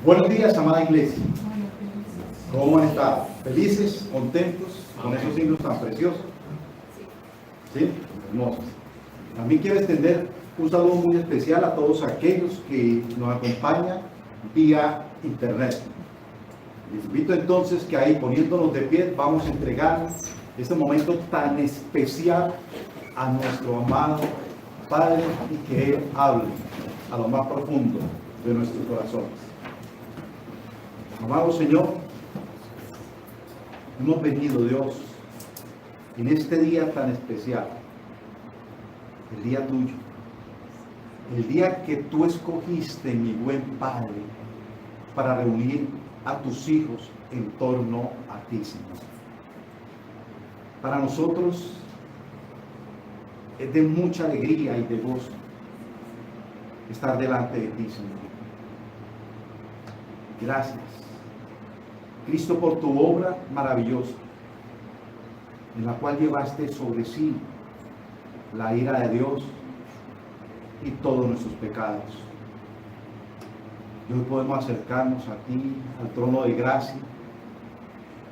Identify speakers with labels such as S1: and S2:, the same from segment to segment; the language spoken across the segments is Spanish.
S1: Buenos días, amada iglesia. ¿Cómo han estado? ¿Felices? ¿Contentos con esos signos tan preciosos? ¿Sí? Hermosos. También quiero extender un saludo muy especial a todos aquellos que nos acompañan vía internet. Les invito entonces que ahí, poniéndonos de pie, vamos a entregar este momento tan especial a nuestro amado Padre y que Él hable a lo más profundo de nuestros corazones. Amado Señor, hemos venido, Dios, en este día tan especial, el día tuyo, el día que tú escogiste, mi buen Padre, para reunir a tus hijos en torno a ti, Señor. Para nosotros es de mucha alegría y de gozo estar delante de ti, Señor. Gracias, Cristo, por tu obra maravillosa, en la cual llevaste sobre sí la ira de Dios y todos nuestros pecados. Y hoy podemos acercarnos a ti, al trono de gracia,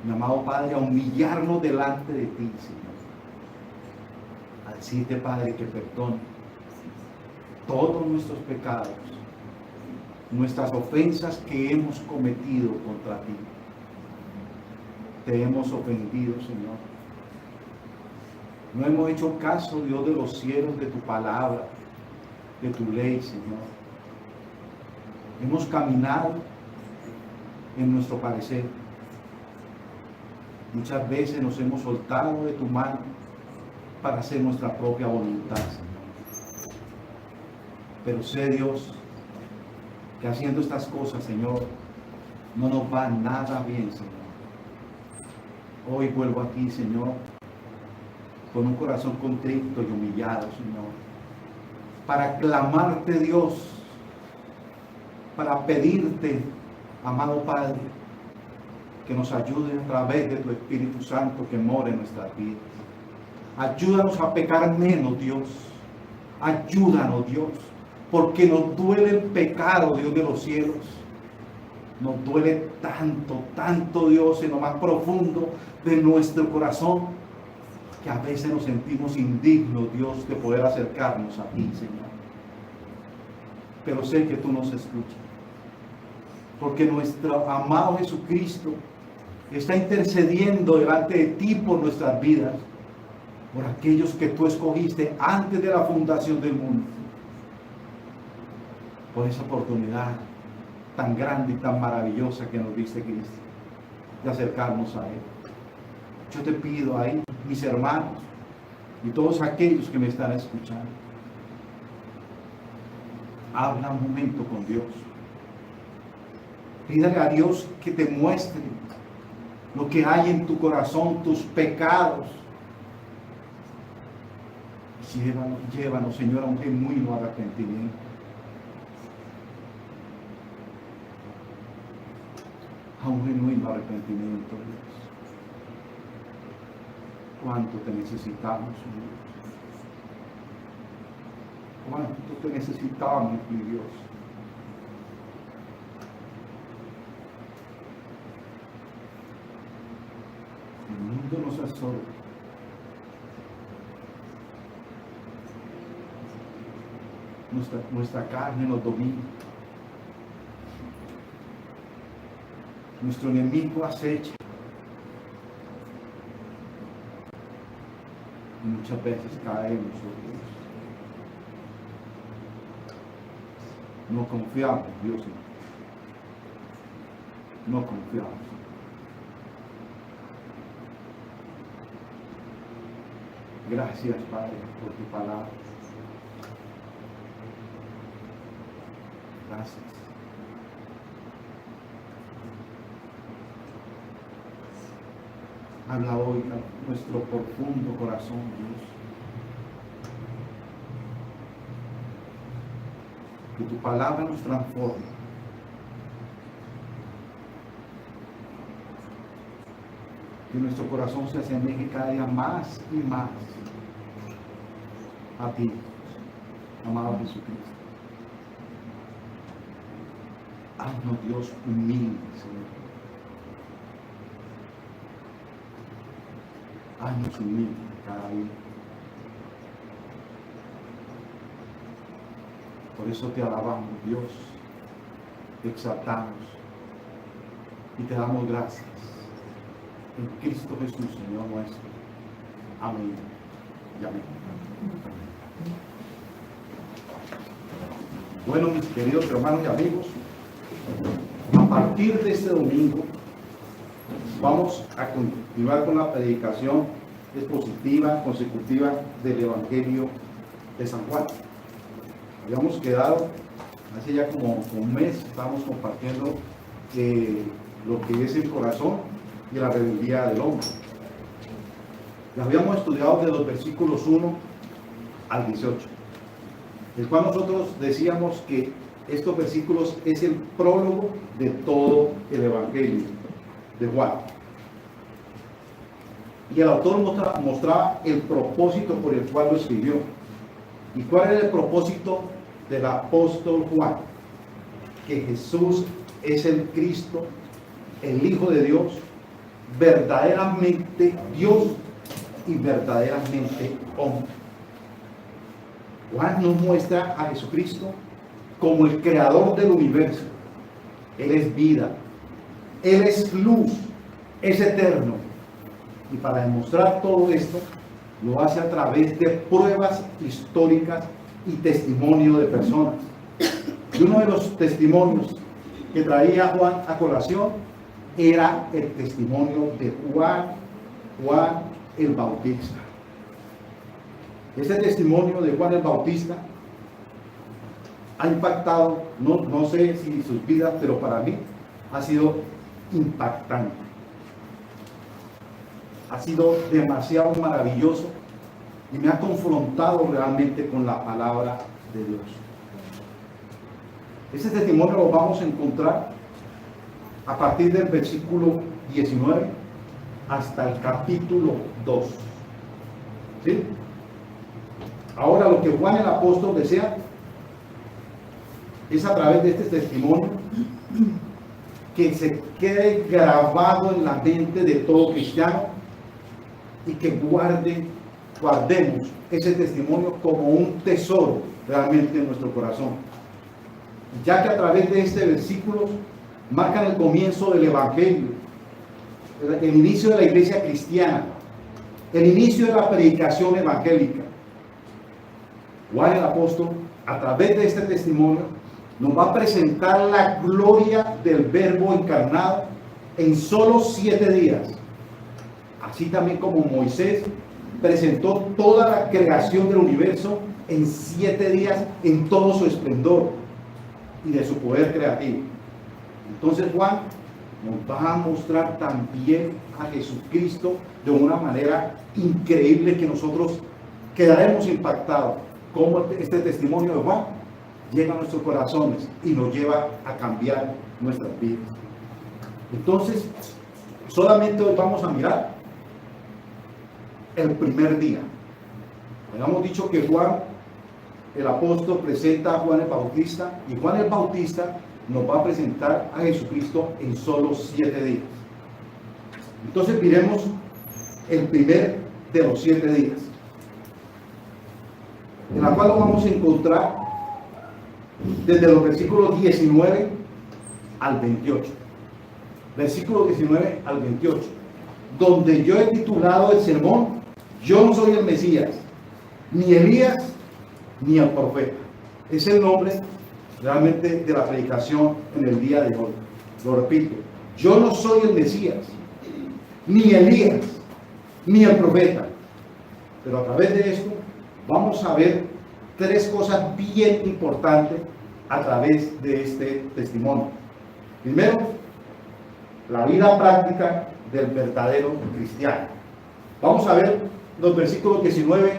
S1: mi amado Padre, a humillarnos delante de ti, Señor. A decirte, Padre, que perdone todos nuestros pecados, nuestras ofensas que hemos cometido contra ti. Te hemos ofendido, Señor. No hemos hecho caso, Dios de los cielos, de tu palabra, de tu ley, Señor. Hemos caminado en nuestro parecer. Muchas veces nos hemos soltado de tu mano para hacer nuestra propia voluntad, Señor. Pero sé, Dios, que haciendo estas cosas, Señor, no nos va nada bien, Señor. Hoy vuelvo aquí, Señor, con un corazón contrito y humillado, Señor, para clamarte, Dios, para pedirte, amado Padre, que nos ayude a través de tu Espíritu Santo que mora en nuestras vidas. Ayúdanos a pecar menos, Dios. Ayúdanos, Dios, porque nos duele el pecado, Dios de los cielos. Nos duele tanto, tanto, Dios, en lo más profundo de nuestro corazón, que a veces nos sentimos indignos, Dios, de poder acercarnos a ti, Señor. Pero sé que tú nos escuchas, porque nuestro amado Jesucristo está intercediendo delante de ti por nuestras vidas, por aquellos que tú escogiste antes de la fundación del mundo, por esa oportunidad tan grande y tan maravillosa que nos diste, Cristo, de acercarnos a Él. Yo te pido ahí, mis hermanos y todos aquellos que me están escuchando, habla un momento con Dios. Pídale a Dios que te muestre lo que hay en tu corazón, tus pecados. Llévanos, Señor, a un genuino arrepentimiento. A un genuino arrepentimiento, Dios. Cuánto te necesitamos, Señor. Cuánto te necesitamos, mi Dios. El mundo nos absorbe. Nuestra carne nos domina. Nuestro enemigo acecha. Y muchas veces caemos, oh Dios. No confiamos, Dios. No confiamos. Gracias, Padre, por tu palabra. Gracias. Habla hoy a nuestro profundo corazón, Dios. Que tu palabra nos transforme. Que nuestro corazón se asemeje cada día más y más a ti, amado Jesucristo. Haznos, Dios, humildes, Señor. Haznos humildes cada día. Por eso te alabamos, Dios. Te exaltamos y te damos gracias. En Cristo Jesús, Señor nuestro. Amén y amén. Bueno, mis queridos hermanos y amigos, a partir de este domingo vamos a continuar con la predicación expositiva, consecutiva del Evangelio de San Juan. Habíamos quedado hace ya como un mes, estábamos compartiendo lo que es el corazón y la rebeldía del hombre. Y habíamos estudiado de los versículos 1 al 18, el cual nosotros decíamos que estos versículos es el prólogo de todo el Evangelio de Juan. Y el autor mostraba el propósito por el cual lo escribió. ¿Y cuál era el propósito del apóstol Juan? Que Jesús es el Cristo, el Hijo de Dios, verdaderamente Dios y verdaderamente hombre. Juan nos muestra a Jesucristo como el creador del universo. Él es vida, Él es luz, es eterno. Y para demostrar todo esto, lo hace a través de pruebas históricas y testimonio de personas. Y uno de los testimonios que traía Juan a colación era el testimonio de Juan el Bautista. Ese testimonio de Juan el Bautista ha impactado, no sé si sus vidas, pero para mí ha sido impactante. Ha sido demasiado maravilloso y me ha confrontado realmente con la palabra de Dios. Ese testimonio lo vamos a encontrar a partir del versículo 19 hasta el capítulo 2. ¿Sí? Ahora lo que Juan el apóstol desea es a través de este testimonio que se quede grabado en la mente de todo cristiano y que guardemos ese testimonio como un tesoro realmente en nuestro corazón, ya que a través de este versículo marcan el comienzo del Evangelio, el inicio de la iglesia cristiana, el inicio de la predicación evangélica. Juan el apóstol, a través de este testimonio, nos va a presentar la gloria del Verbo encarnado en solo 7 días. Así también como Moisés presentó toda la creación del universo en 7 días en todo su esplendor y de su poder creativo. Entonces Juan nos va a mostrar también a Jesucristo de una manera increíble que nosotros quedaremos impactados. Cómo este testimonio de Juan llega a nuestros corazones y nos lleva a cambiar nuestras vidas. Entonces, solamente hoy vamos a mirar el primer día. Habíamos dicho que Juan, el apóstol, presenta a Juan el Bautista, y Juan el Bautista nos va a presentar a Jesucristo en solo 7 días. Entonces miremos el primer de los 7 días, en la cual lo vamos a encontrar desde los versículos 19 al 28. Versículo 19 al 28, donde yo he titulado el sermón: Yo no soy el Mesías, ni Elías, ni el profeta. Es el nombre realmente de la predicación en el día de hoy. Lo repito: yo no soy el Mesías, ni Elías, ni el profeta. Pero a través de esto vamos a ver 3 cosas bien importantes a través de este testimonio. Primero, la vida práctica del verdadero cristiano. Vamos a ver los versículos 19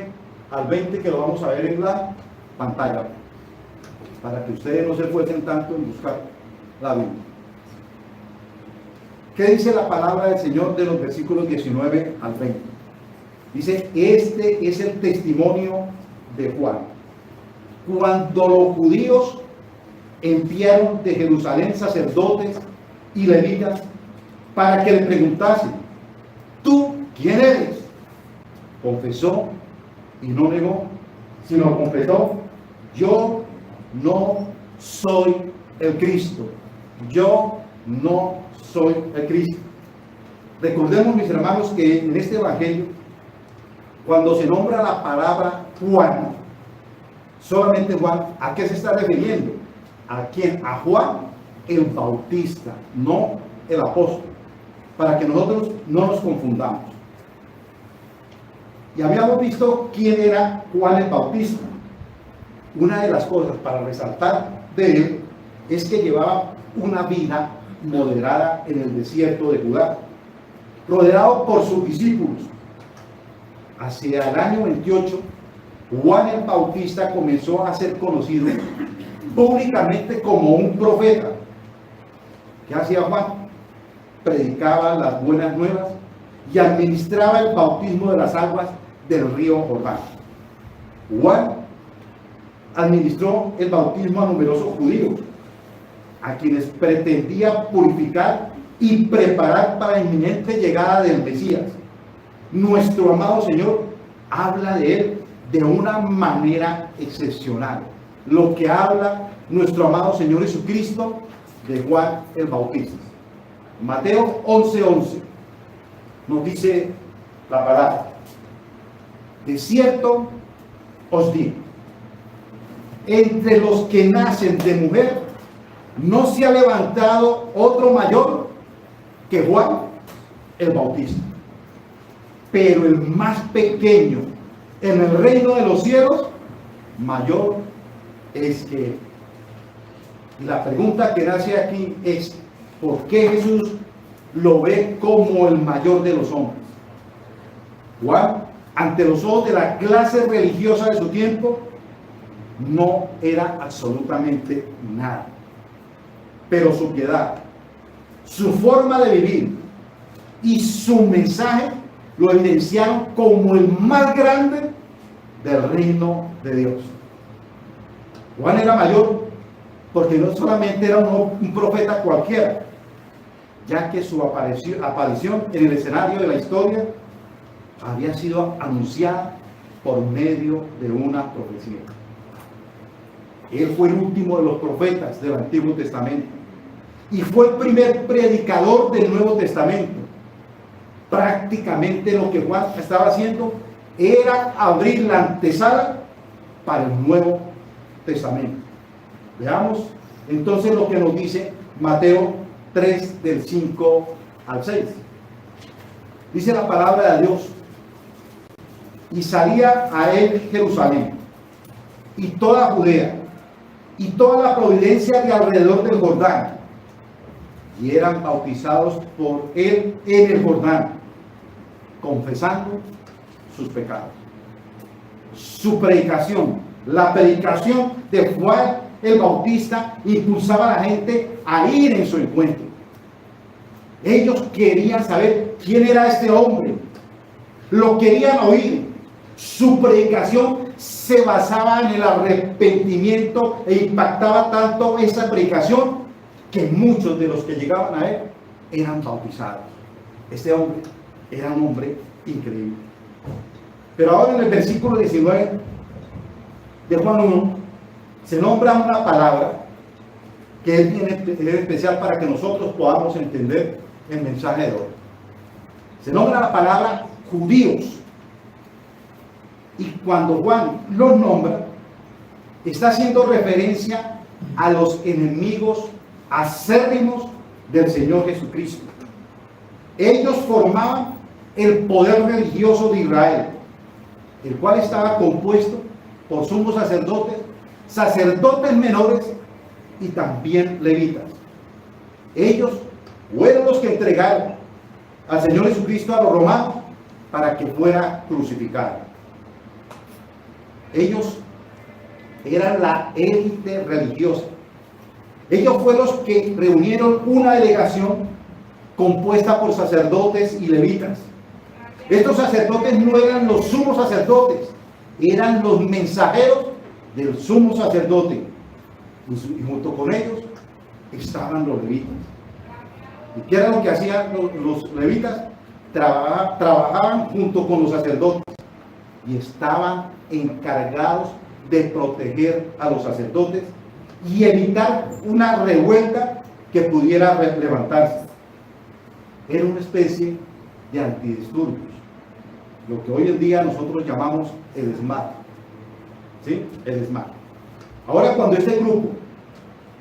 S1: al 20, que lo vamos a ver en la pantalla, para que ustedes no se esfuercen tanto en buscar la Biblia. ¿Qué dice la palabra del Señor de los versículos 19 al 20? Dice: este es el testimonio de Juan, cuando los judíos enviaron de Jerusalén sacerdotes y levitas para que le preguntasen: ¿tú quién eres? Confesó y no negó, sino confesó: yo no soy el Cristo. Yo no soy el Cristo. Recordemos, mis hermanos, que en este evangelio, cuando se nombra la palabra Juan, solamente Juan, ¿a qué se está refiriendo? ¿A quién? A Juan el Bautista, no el apóstol, para que nosotros no nos confundamos. Y habíamos visto quién era Juan el Bautista. Una de las cosas para resaltar de él es que llevaba una vida moderada en el desierto de Judá, rodeado por sus discípulos. Hacia el año 28, Juan el Bautista comenzó a ser conocido públicamente como un profeta. ¿Qué hacía Juan? Predicaba las buenas nuevas y administraba el bautismo de las aguas del río Jordán. Juan administró el bautismo a numerosos judíos, a quienes pretendía purificar y preparar para la inminente llegada del Mesías. Nuestro amado Señor habla de él de una manera excepcional. Lo que habla nuestro amado Señor Jesucristo de Juan el Bautista. Mateo 11:11 nos dice la palabra: de cierto os digo, entre los que nacen de mujer no se ha levantado otro mayor que Juan el Bautista, pero el más pequeño en el reino de los cielos mayor es que él. Y la pregunta que nace aquí es: ¿por qué Jesús lo ve como el mayor de los hombres? Juan, ante los ojos de la clase religiosa de su tiempo, no era absolutamente nada. Pero su piedad, su forma de vivir y su mensaje lo evidenciaron como el más grande del reino de Dios. Juan era mayor porque no solamente era un profeta cualquiera, ya que su aparición en el escenario de la historia había sido anunciada por medio de una profecía. Él fue el último de los profetas del Antiguo Testamento y fue el primer predicador del Nuevo Testamento. Prácticamente lo que Juan estaba haciendo era abrir la antesala para el Nuevo Testamento. Veamos entonces lo que nos dice Mateo 3, del 5 al 6. Dice la palabra de Dios: y salía a él Jerusalén, y toda Judea, y toda la provincia de alrededor del Jordán, y eran bautizados por él en el Jordán, confesando sus pecados. Su predicación, la predicación de Juan el Bautista, impulsaba a la gente a ir en su encuentro. Ellos querían saber quién era este hombre, lo querían oír. Su predicación se basaba en el arrepentimiento e impactaba tanto esa predicación que muchos de los que llegaban a él eran bautizados. Este hombre era un hombre increíble. Pero ahora en el versículo 19 de Juan 1 se nombra una palabra que es bien especial para que nosotros podamos entender el mensaje de hoy. Se nombra la palabra judíos. Y cuando Juan los nombra, está haciendo referencia a los enemigos acérrimos del Señor Jesucristo. Ellos formaban el poder religioso de Israel, el cual estaba compuesto por sumos sacerdotes, sacerdotes menores y también levitas. Ellos fueron los que entregaron al Señor Jesucristo a los romanos para que fuera crucificado. Ellos eran la élite religiosa. Ellos fueron los que reunieron una delegación compuesta por sacerdotes y levitas. Estos sacerdotes no eran los sumos sacerdotes, eran los mensajeros del sumo sacerdote. Y junto con ellos estaban los levitas. ¿Y qué era lo que hacían los levitas? Trabajaban junto con los sacerdotes y estaban encargados de proteger a los sacerdotes y evitar una revuelta que pudiera levantarse. Era una especie de antidisturbios, lo que hoy en día nosotros llamamos el SMAT. ¿Sí? El SMAT. Ahora, cuando este grupo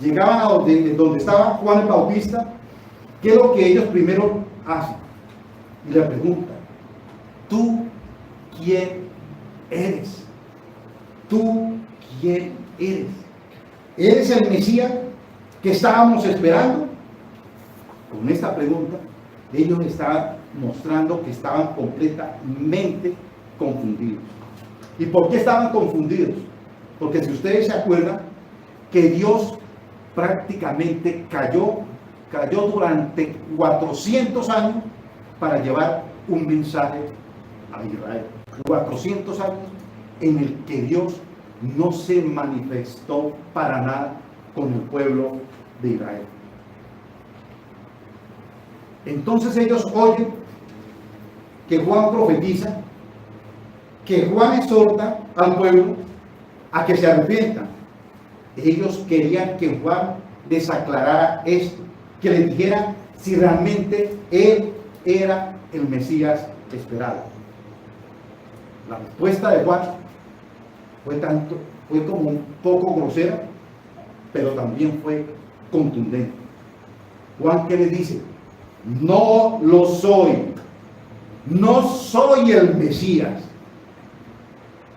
S1: llegaban a donde estaba Juan el Bautista, ¿qué es lo que ellos primero hacen? Y le preguntan: ¿tú quién eres? ¿Tú quién eres? ¿Eres el Mesías que estábamos esperando? Con esta pregunta, ellos estaban mostrando que estaban completamente confundidos. ¿Y por qué estaban confundidos? Porque si ustedes se acuerdan, que Dios prácticamente cayó durante 400 años para llevar un mensaje a Israel. 400 años en el que Dios no se manifestó para nada con el pueblo de Israel. Entonces ellos oyen que Juan profetiza, que Juan exhorta al pueblo a que se arrepientan. Ellos querían que Juan les aclarara esto, que les dijera si realmente él era el Mesías esperado. La respuesta de Juan fue como un poco grosera, pero también fue contundente. Juan, ¿qué les dice? No lo soy, no soy el Mesías.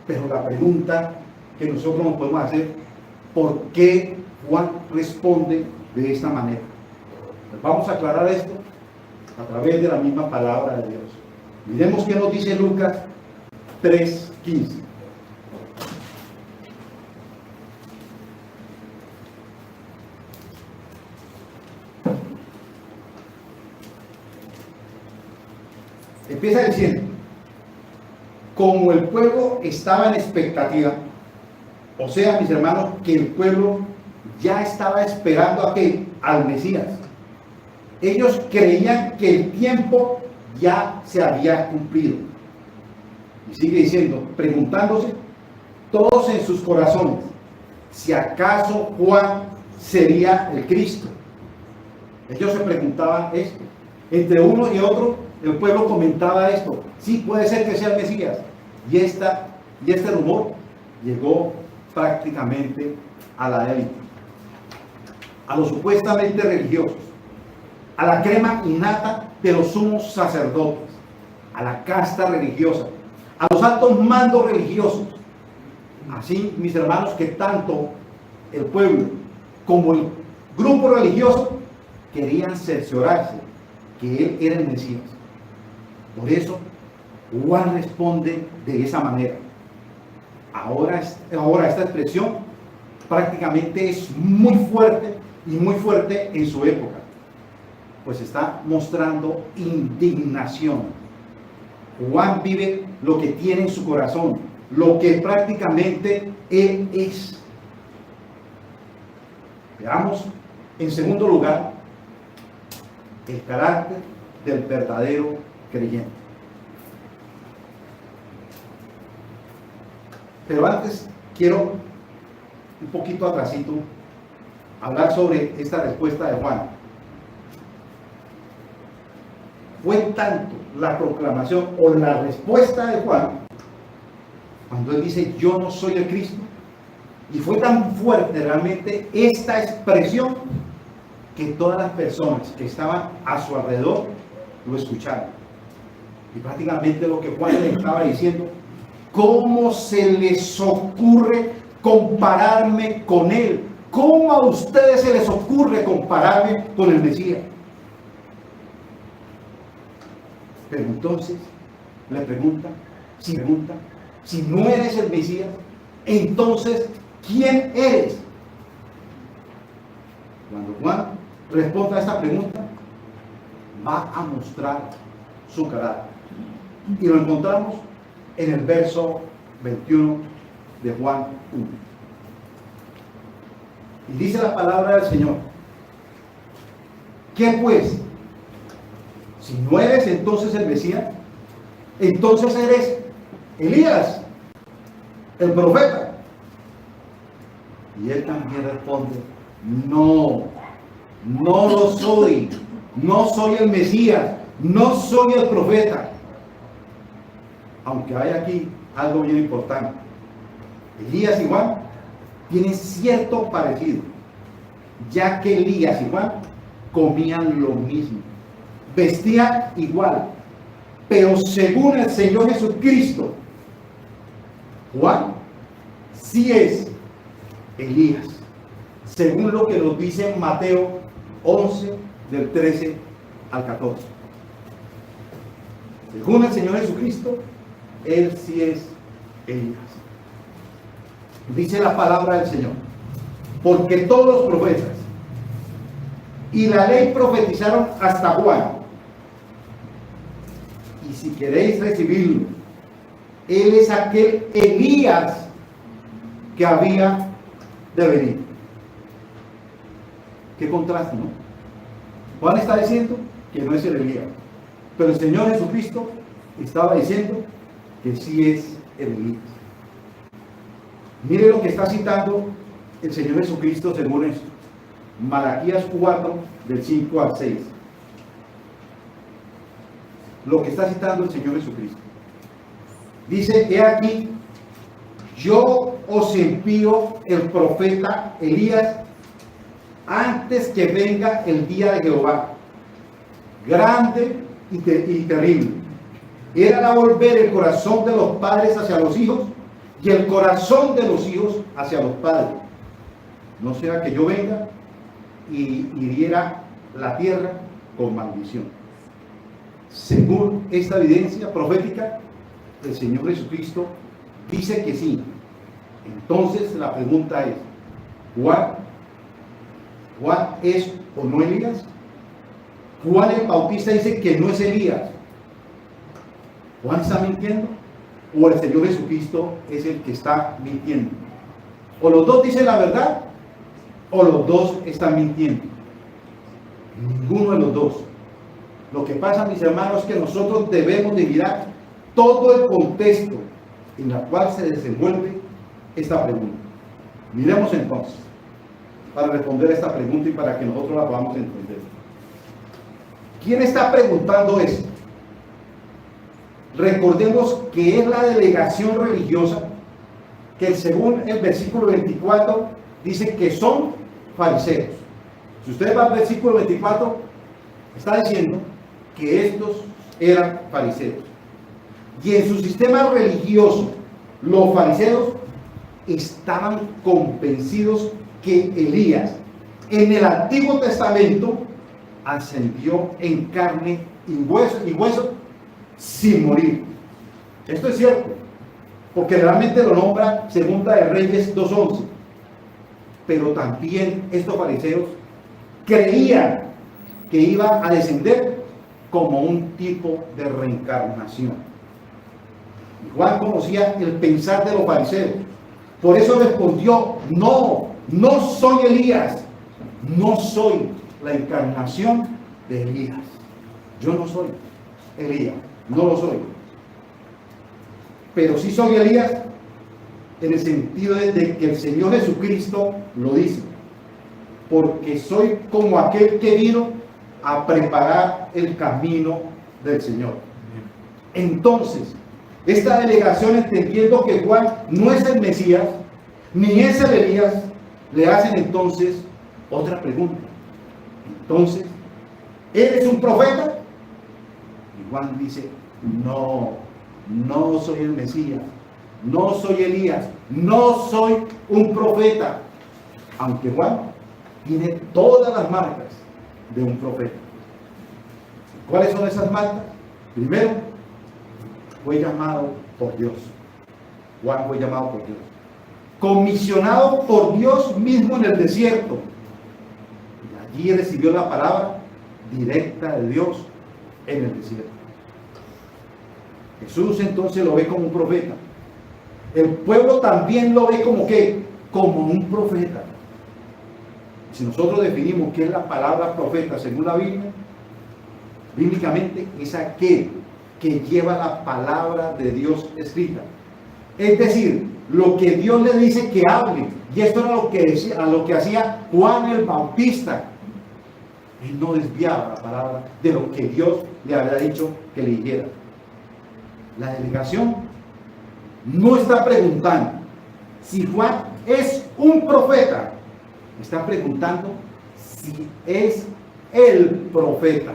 S1: Pero la pregunta que nosotros nos podemos hacer: ¿por qué Juan responde de esta manera? Pues vamos a aclarar esto a través de la misma palabra de Dios. Miremos qué nos dice Lucas 3:15. Empieza diciendo: como el pueblo estaba en expectativa, o sea, mis hermanos, que el pueblo ya estaba esperando al Mesías. Ellos creían que el tiempo ya se había cumplido. Y sigue diciendo, preguntándose todos en sus corazones si acaso Juan sería el Cristo. Ellos se preguntaban esto. Entre uno y otro, el pueblo comentaba esto: sí, puede ser que sea el Mesías. Y este rumor llegó prácticamente a la élite, a los supuestamente religiosos, a la crema innata de los sumos sacerdotes, a la casta religiosa, a los altos mandos religiosos. Así, mis hermanos, que tanto el pueblo como el grupo religioso querían cerciorarse que él era el Mesías. Por eso Juan responde de esa manera. Ahora esta expresión prácticamente es muy fuerte y muy fuerte en su época, pues está mostrando indignación. Juan vive lo que tiene en su corazón, lo que prácticamente él es. Veamos, en segundo lugar, el carácter del verdadero creyente. Pero antes quiero un poquito atrasito hablar sobre esta respuesta de Juan. Fue tanto la proclamación o la respuesta de Juan cuando él dice: yo no soy el Cristo, y fue tan fuerte realmente esta expresión que todas las personas que estaban a su alrededor lo escucharon. Y prácticamente lo que Juan le estaba diciendo: ¿cómo se les ocurre compararme con él? ¿Cómo a ustedes se les ocurre compararme con el Mesías? Pero entonces le pregunta, si no eres el Mesías, entonces ¿quién eres? Cuando Juan responda a esta pregunta, va a mostrar su carácter. Y lo encontramos en el verso 21 de Juan 1. Y dice la palabra del Señor: ¿qué pues? Si no eres entonces el Mesías, entonces eres Elías, el profeta. Y él también responde: no, no lo soy, no soy el Mesías, no soy el profeta. Aunque hay aquí algo bien importante. Elías y Juan tienen cierto parecido, ya que Elías y Juan comían lo mismo, vestían igual, pero según el Señor Jesucristo, Juan sí es Elías, según lo que nos dice Mateo 11, del 13 al 14. Según el Señor Jesucristo, él sí es Elías. Dice la palabra del Señor: porque todos los profetas y la ley profetizaron hasta Juan. Y si queréis recibirlo, él es aquel Elías que había de venir. Qué contraste, ¿no? Juan está diciendo que no es el Elías, pero el Señor Jesucristo estaba diciendo que sí es el Elías. Mire lo que está citando el Señor Jesucristo según esto. Malaquías 4, del 5 al 6. Lo que está citando el Señor Jesucristo. Dice: he aquí, yo os envío el profeta Elías antes que venga el día de Jehová, grande y terrible. Él hará volver el corazón de los padres hacia los hijos y el corazón de los hijos hacia los padres. No sea que yo venga y hiriera la tierra con maldición. Según esta evidencia profética, el Señor Jesucristo dice que sí. Entonces la pregunta es: ¿Juan es o no Elías? Juan el Bautista dice que no es Elías. ¿Juan está mintiendo? ¿O el Señor Jesucristo es el que está mintiendo? O los dos dicen la verdad, o los dos están mintiendo. Ninguno de los dos. Lo que pasa, mis hermanos, es que nosotros debemos de mirar todo el contexto en el cual se desenvuelve esta pregunta. Miremos entonces, para responder a esta pregunta y para que nosotros la podamos entender. ¿Quién está preguntando esto? Recordemos que es la delegación religiosa que, según el versículo 24, dice que son fariseos. Si usted va al versículo 24, está diciendo que estos eran fariseos. Y en su sistema religioso, los fariseos estaban convencidos que Elías, en el Antiguo Testamento, ascendió en carne y hueso sin morir. Esto es cierto, porque realmente lo nombra Segunda de Reyes 2:11. Pero también estos fariseos creían que iba a descender como un tipo de reencarnación. Y Juan conocía el pensar de los fariseos. Por eso respondió: no, no soy Elías, no soy la encarnación de Elías. Yo no soy Elías, no lo soy. Pero sí soy Elías en el sentido de que el Señor Jesucristo lo dice: porque soy como aquel que vino a preparar el camino del Señor. Entonces, esta delegación, entendiendo que Juan no es el Mesías, ni es el Elías, le hacen entonces otra pregunta. Entonces, ¿eres un profeta? Y Juan dice: no, no soy el Mesías, no soy Elías, no soy un profeta. Aunque Juan tiene todas las marcas de un profeta. ¿Cuáles son esas marcas? Primero, fue llamado por Dios. Juan fue llamado por Dios. Comisionado por Dios mismo en el desierto. Y allí recibió la palabra directa de Dios en el desierto. Jesús entonces lo ve como un profeta. El pueblo también lo ve como ¿qué? Como un profeta. Si nosotros definimos qué es la palabra profeta según la Biblia, bíblicamente es aquel que lleva la palabra de Dios escrita. Es decir, lo que Dios le dice que hable. Y esto era lo que hacía Juan el Bautista. Él no desviaba la palabra de lo que Dios le había dicho que le dijera. La delegación no está preguntando si Juan es un profeta. Está preguntando si es el profeta.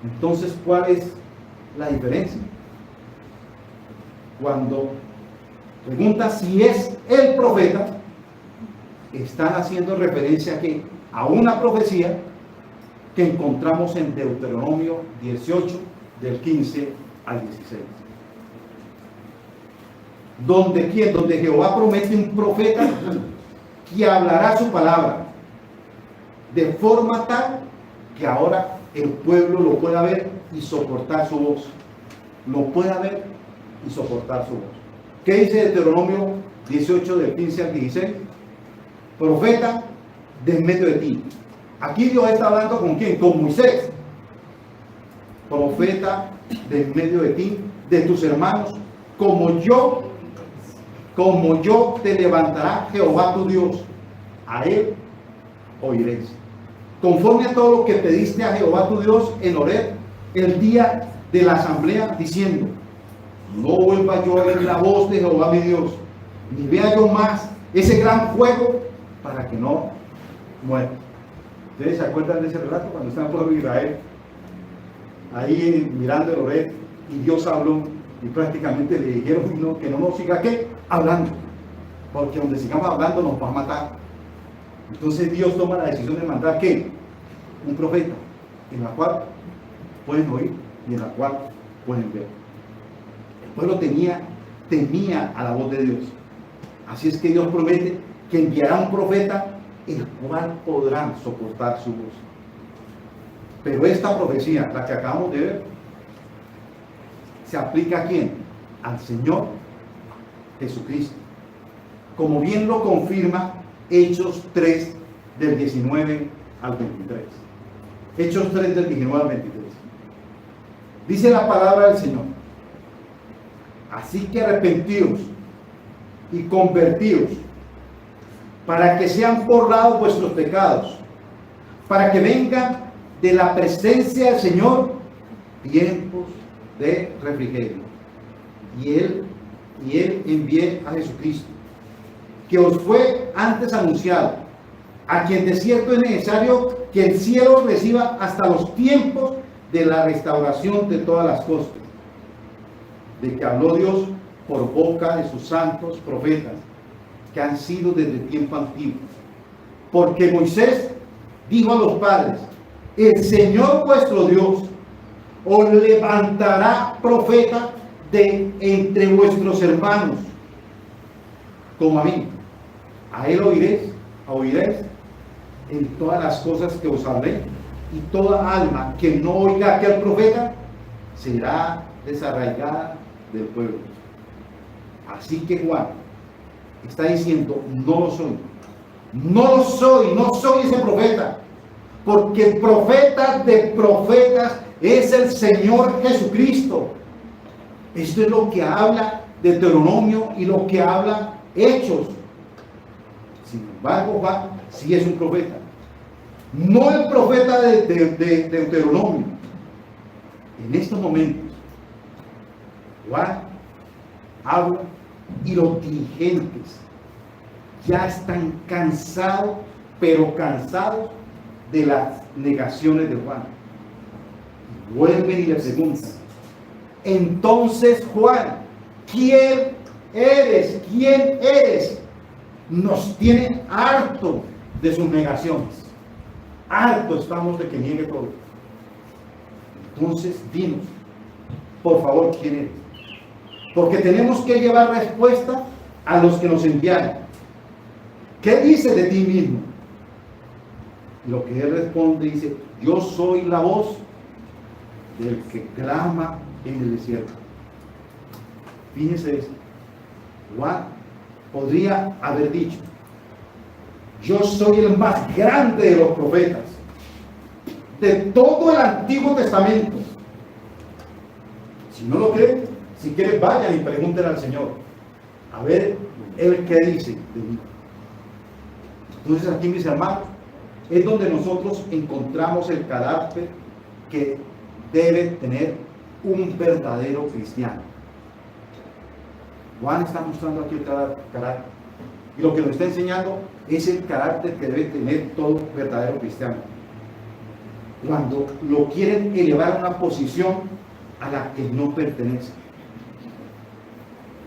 S1: Entonces, ¿cuál es la diferencia? Cuando pregunta si es el profeta, están haciendo referencia a una profecía que encontramos en Deuteronomio 18, del 15 al 16. Donde Jehová promete un profeta que hablará su palabra de forma tal que ahora el pueblo lo pueda ver y soportar su voz. Lo pueda ver y soportar su voz. ¿Qué dice Deuteronomio 18 del 15 al 16? Profeta de en medio de ti. Aquí Dios está hablando con quién, con Moisés. Profeta de en medio de ti, de tus hermanos, como yo te levantará Jehová tu Dios, a él oiréis. Conforme a todo lo que pediste a Jehová tu Dios en Horeb, el día de la asamblea, diciendo: no vuelva yo a oír la voz de Jehová mi Dios, ni vea yo más ese gran fuego, para que no muera. ¿Ustedes se acuerdan de ese relato cuando estaba el pueblo de Israel ahí mirando el Horeb y Dios habló y prácticamente le dijeron que no nos siga ¿qué? Hablando, porque donde sigamos hablando nos va a matar? Entonces Dios toma la decisión de mandar ¿qué? Un profeta en la cual pueden oír y en la cual pueden ver. El pueblo temía a la voz de Dios. Así es que Dios promete que enviará un profeta el cual podrá soportar su voz. Pero esta profecía, la que acabamos de ver, se aplica ¿a quién? Al Señor Jesucristo. Como bien lo confirma Hechos 3 del 19 al 23. Hechos 3 del 19 al 23. Dice la palabra del Señor: así que arrepentíos y convertíos, para que sean borrados vuestros pecados, para que vengan de la presencia del Señor tiempos de refrigerio. Y Él envié a Jesucristo, que os fue antes anunciado, a quien de cierto es necesario que el cielo reciba hasta los tiempos de la restauración de todas las cosas, de que habló Dios por boca de sus santos profetas, que han sido desde tiempo antiguo. Porque Moisés dijo a los padres: el Señor vuestro Dios os levantará profeta de entre vuestros hermanos, como a mí. A él oiréis en todas las cosas que os hablé, y toda alma que no oiga a aquel profeta será desarraigada del pueblo. Así que Juan está diciendo: no lo soy, no soy ese profeta, porque el profeta de profetas es el Señor Jesucristo. Esto es lo que habla Deuteronomio y lo que habla Hechos. Sin embargo, Juan sí es un profeta, no el profeta de Deuteronomio. En estos momentos Juan habla y los dirigentes ya están cansados, pero cansados de las negaciones de Juan. Y vuelven y le preguntan: entonces, Juan, ¿quién eres? ¿Quién eres? Nos tiene harto de sus negaciones. Harto estamos de que niegue todo. Entonces, dinos, por favor, ¿quién eres? Porque tenemos que llevar respuesta a los que nos enviaron. ¿Qué dices de ti mismo? Y lo que él responde, dice: yo soy la voz del que clama en el desierto. Fíjense esto. Juan podría haber dicho: yo soy el más grande de los profetas, de todo el Antiguo Testamento. Si no lo creen, si quieren vayan y pregúntenle al Señor, a ver, Él qué dice de mí. Entonces aquí, mis hermanos, es donde nosotros encontramos el carácter que debe tener un verdadero cristiano. Juan está mostrando aquí el carácter. Y lo que nos está enseñando es el carácter que debe tener todo verdadero cristiano. Cuando lo quieren elevar a una posición a la que no pertenece.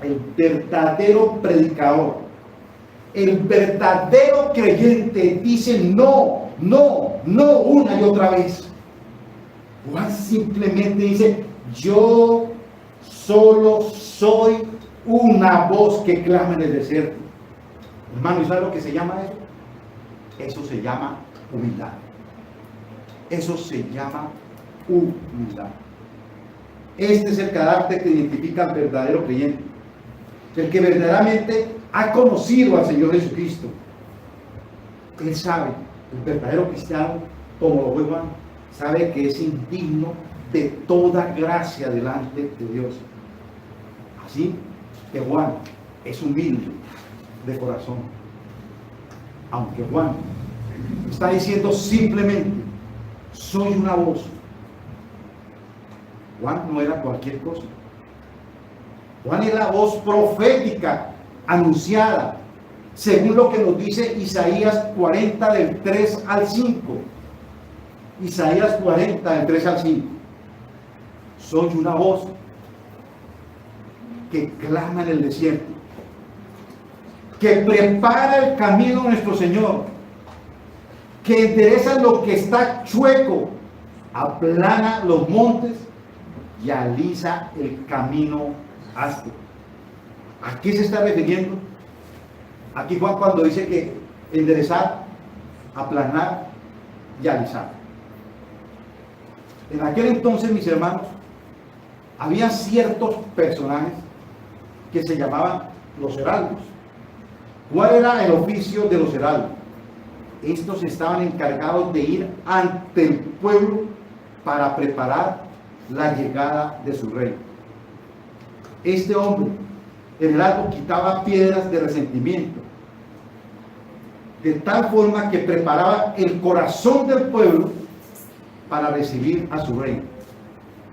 S1: El verdadero predicador, el verdadero creyente dice no, no, no una y otra vez. Juan simplemente dice, yo solo soy una voz que clama en el desierto. Hermano, ¿y sabe lo que se llama eso? Eso se llama humildad. Eso se llama humildad. Este es el carácter que identifica al verdadero creyente. El que verdaderamente ha conocido al Señor Jesucristo. Él sabe, el verdadero cristiano, como lo fue Juan, sabe que es indigno de toda gracia delante de Dios. Así que Juan es humilde de corazón. Aunque Juan está diciendo simplemente, soy una voz. Juan no era cualquier cosa. Juan es la voz profética anunciada, según lo que nos dice Isaías 40 del 3 al 5. Isaías 40 del 3 al 5. Soy una voz que clama en el desierto, que prepara el camino de nuestro Señor, que endereza lo que está chueco, aplana los montes y alisa el camino áspero. ¿A qué se está refiriendo? Aquí Juan cuando dice que enderezar, aplanar y alisar. En aquel entonces, mis hermanos, había ciertos personajes que se llamaban los heraldos. ¿Cuál era el oficio de los heraldos? Estos estaban encargados de ir ante el pueblo para preparar la llegada de su rey. Este hombre, el heraldo, quitaba piedras de resentimiento, de tal forma que preparaba el corazón del pueblo para recibir a su rey.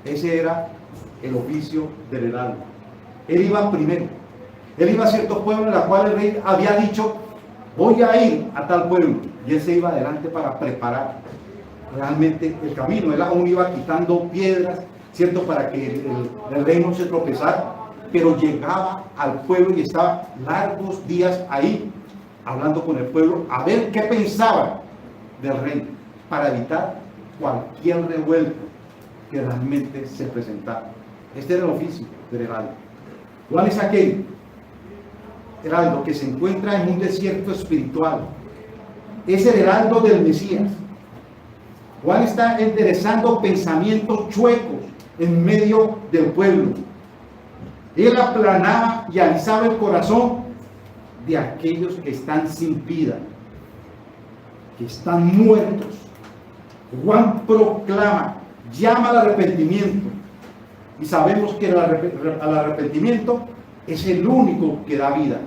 S1: Ese era el oficio del heraldo. Él iba primero. Él iba a ciertos pueblos en los cuales el rey había dicho, voy a ir a tal pueblo. Y él se iba adelante para preparar realmente el camino. Él aún iba quitando piedras, ¿cierto? Para que el rey no se tropezara. Pero llegaba al pueblo y estaba largos días ahí, hablando con el pueblo, a ver qué pensaba del rey, para evitar cualquier revuelto que realmente se presentara. Este era el oficio del heraldo. ¿Cuál es aquel heraldo que se encuentra en un desierto espiritual? Es el heraldo del Mesías. Juan está enderezando pensamientos chuecos en medio del pueblo. Él aplanaba y alisaba el corazón de aquellos que están sin vida, que están muertos. Juan proclama, llama al arrepentimiento. Y sabemos que el arrepentimiento es el único que da vida,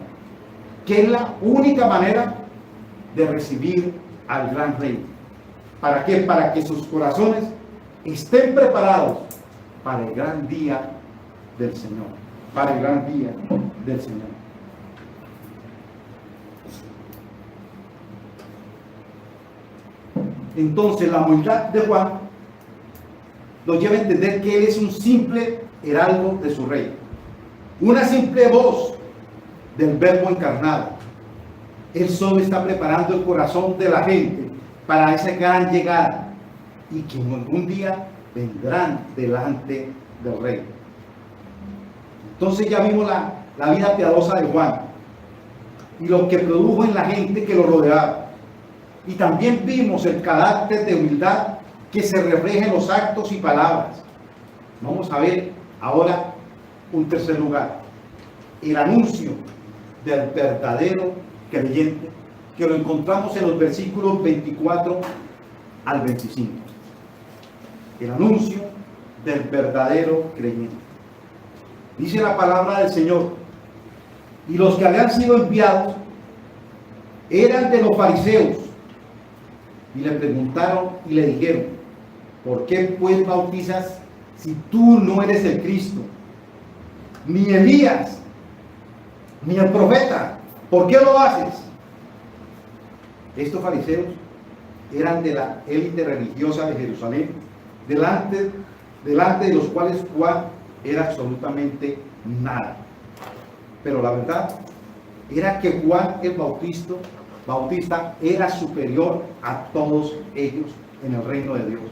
S1: que es la única manera de recibir al gran rey. ¿Para qué? Para que sus corazones estén preparados para el gran día del Señor. Para el gran día del Señor. Entonces la humildad de Juan nos lleva a entender que él es un simple heraldo de su rey, una simple voz del Verbo encarnado. Él solo está preparando el corazón de la gente para esa gran llegada y que algún día vendrán delante del rey. Entonces ya vimos la vida piadosa de Juan y lo que produjo en la gente que lo rodeaba. Y también vimos el carácter de humildad que se refleja en los actos y palabras. Vamos a ver ahora un tercer lugar, el anuncio del verdadero creyente que lo encontramos en los versículos 24 al 25. El anuncio del verdadero creyente. Dice la palabra del Señor: y los que habían sido enviados eran de los fariseos, y le preguntaron y le dijeron: ¿por qué pues bautizas si tú no eres el Cristo, ni Elías, ni el profeta? ¿Por qué lo haces? Estos fariseos eran de la élite religiosa de Jerusalén, delante de los cuales Juan era absolutamente nada. Pero la verdad era que Juan el Bautista era superior a todos ellos en el reino de Dios.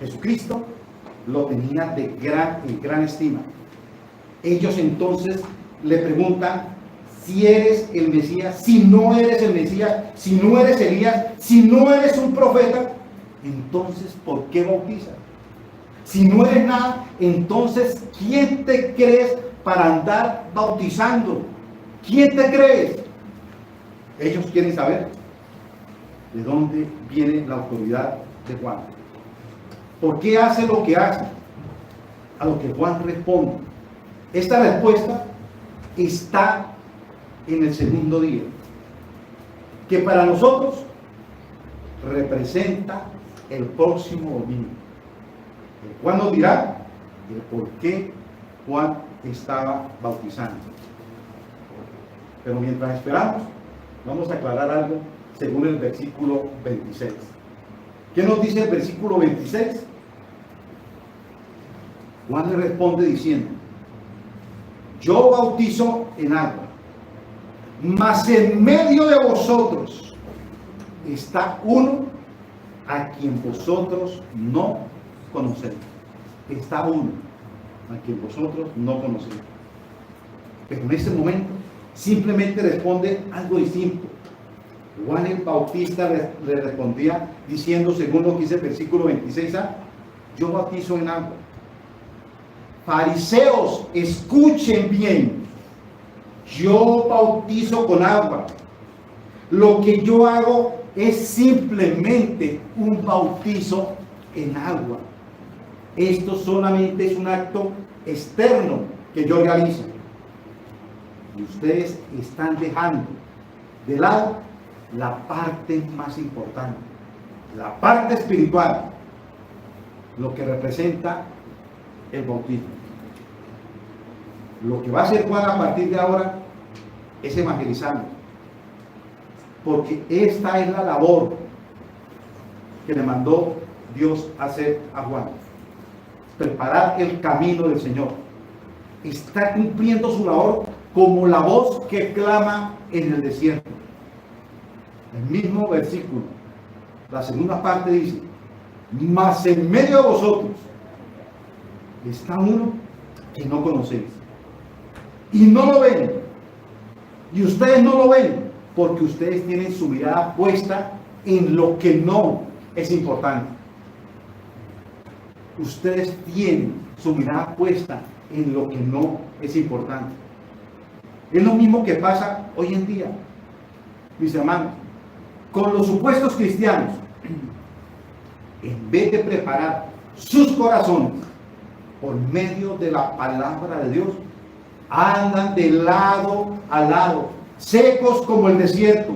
S1: Jesucristo lo tenía en gran estima. Ellos entonces le preguntan si eres el Mesías, si no eres el Mesías, si no eres Elías, si no eres un profeta, entonces ¿por qué bautizas? Si no eres nada, entonces ¿quién te crees para andar bautizando? ¿Quién te crees? Ellos quieren saber de dónde viene la autoridad de Juan. ¿Por qué hace lo que hace? A lo que Juan responde. Esta respuesta está en el segundo día, que para nosotros representa el próximo domingo. Juan nos dirá el por qué Juan estaba bautizando. Pero mientras esperamos, vamos a aclarar algo según el versículo 26. ¿Qué nos dice el versículo 26? Juan le responde diciendo: yo bautizo en agua, mas en medio de vosotros está uno a quien vosotros no conocéis. Está uno a quien vosotros no conocéis. Pero en este momento simplemente responde algo distinto. Juan el Bautista le respondía diciendo, según lo que dice el versículo 26a: yo bautizo en agua. Fariseos, escuchen bien. Yo bautizo con agua. Lo que yo hago es simplemente un bautizo en agua. Esto solamente es un acto externo que yo realizo. Y ustedes están dejando de lado la parte más importante, la parte espiritual, lo que representa el bautismo. Lo que va a hacer Juan a partir de ahora es evangelizar, porque esta es la labor que le mandó Dios hacer a Juan: preparar el camino del Señor. Está cumpliendo su labor como la voz que clama en el desierto. El mismo versículo, la segunda parte dice: mas en medio de vosotros está uno que no conocéis, y no lo ven, y ustedes no lo ven porque ustedes tienen su mirada puesta en lo que no es importante. Ustedes tienen su mirada puesta en lo que no es importante. Es lo mismo que pasa hoy en día, mis hermanos, con los supuestos cristianos. En vez de preparar sus corazones por medio de la palabra de Dios, andan de lado a lado, secos como el desierto,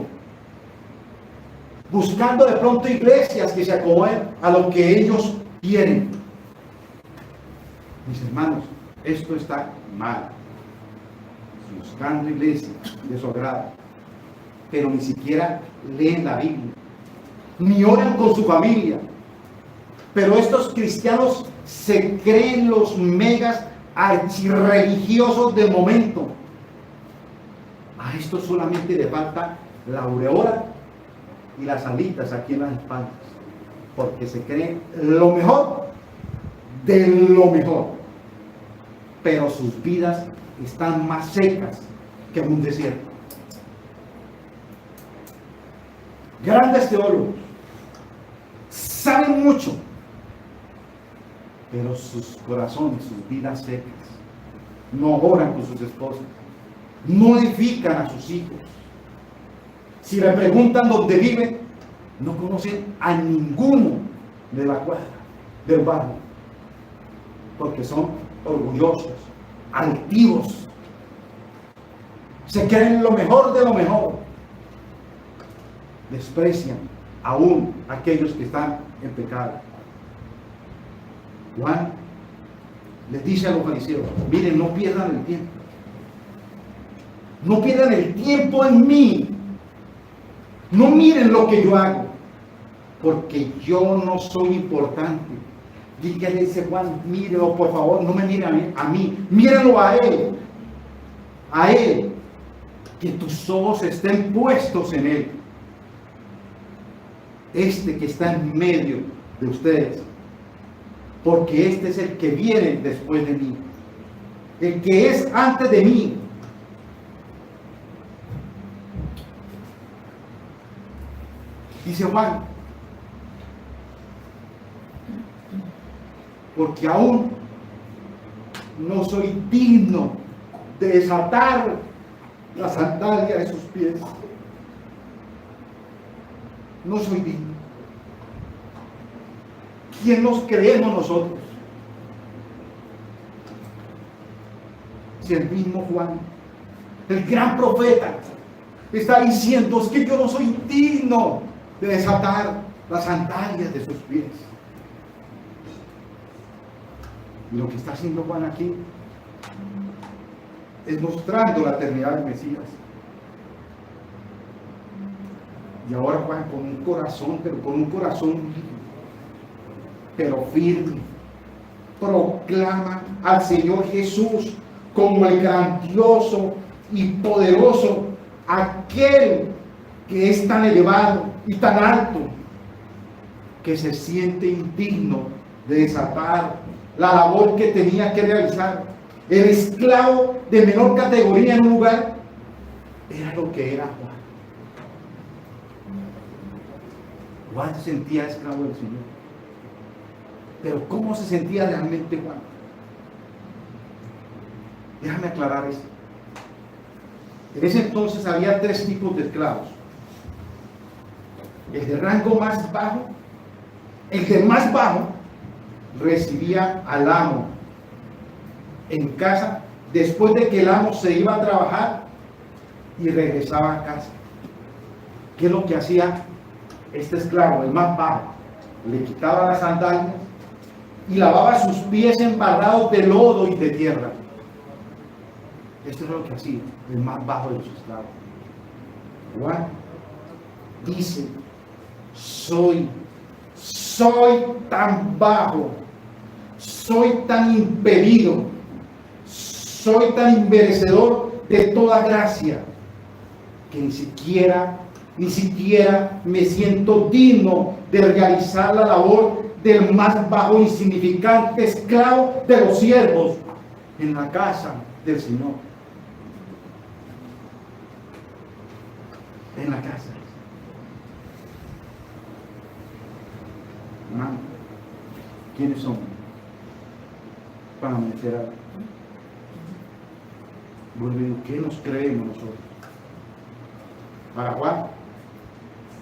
S1: buscando de pronto iglesias que se acomoden a lo que ellos quieren. Mis hermanos, esto está mal. Buscando iglesias de su agrado, pero ni siquiera leen la Biblia, ni oran con su familia. Pero estos cristianos se creen los megas archirreligiosos del momento. A esto solamente le falta la aureola y las alitas aquí en las espaldas, porque se creen lo mejor de lo mejor, pero sus vidas están más secas que un desierto. Grandes teólogos, saben mucho, pero sus corazones, sus vidas secas. No oran con sus esposas, no edifican a sus hijos, Si le preguntan dónde vive, no conocen a ninguno de la cuadra, del barrio, porque son orgullosos, altivos, se creen lo mejor de lo mejor, desprecian aún a aquellos que están en pecado. Juan les dice a los fariseos: miren, no pierdan el tiempo, no pierdan el tiempo en mí, no miren lo que yo hago, porque yo no soy importante. Dígale, dice Juan, mírelo por favor, no me miren a mí, mírenlo a él, que tus ojos estén puestos en él, este que está en medio de ustedes, porque este es el que viene después de mí, el que es antes de mí. Dice Juan, porque aún no soy digno de desatar la sandalia de sus pies. No soy digno. ¿Quién nos creemos nosotros? Si el mismo Juan, el gran profeta, está diciendo: es que yo no soy digno de desatar las sandalias de sus pies. Y lo que está haciendo Juan aquí es mostrando la eternidad del Mesías. Y ahora Juan, con un corazón, pero con un corazón pero firme, proclama al Señor Jesús como el grandioso y poderoso, aquel que es tan elevado y tan alto que se siente indigno de desatar la labor que tenía que realizar. El esclavo de menor categoría en un lugar era lo que era Juan. Juan se sentía esclavo del Señor. Pero ¿cómo se sentía realmente Juan? Déjame aclarar esto. En ese entonces había 3 tipos de esclavos: el de rango más bajo. El de más bajo recibía al amo en casa después de que el amo se iba a trabajar y regresaba a casa. ¿Qué es lo que hacía este esclavo, el más bajo? Le quitaba las sandalias y lavaba sus pies embarrados de lodo y de tierra. Esto es lo que hacía el más bajo de los esclavos. Juan dice: soy tan bajo, soy tan impedido, soy tan inmerecedor de toda gracia, que ni siquiera me siento digno de realizar la labor del más bajo insignificante esclavo de los siervos en la casa del Señor. En la casa. Hermano, ¿quiénes somos para merecer algo? ¿Qué nos creemos nosotros? Para Juan,